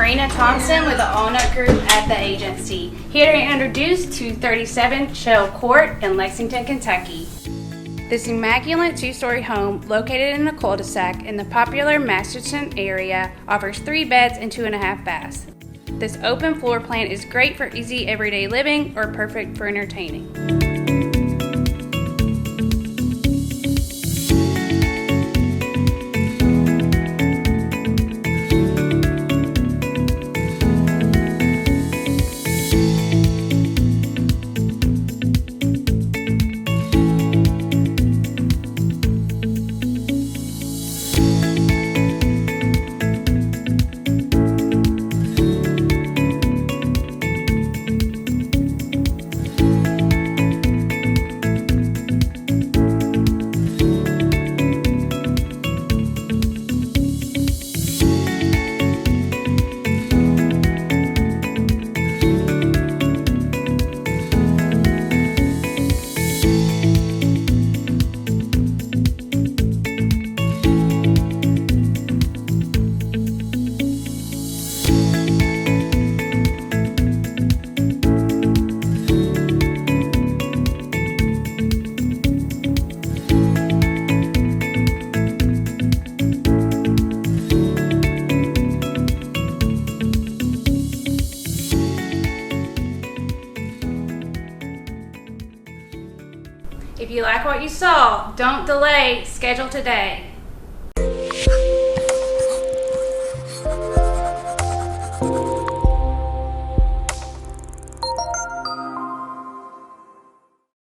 Marina Thompson with the Allnutt Group at the agency, here to introduce 237 Shell Court in Lexington, Kentucky. This immaculate two-story home located in a cul-de-sac in the popular Masterson area offers 3 beds and 2.5 baths. This open floor plan is great for easy everyday living or perfect for entertaining. If you like what you saw, don't delay, schedule today.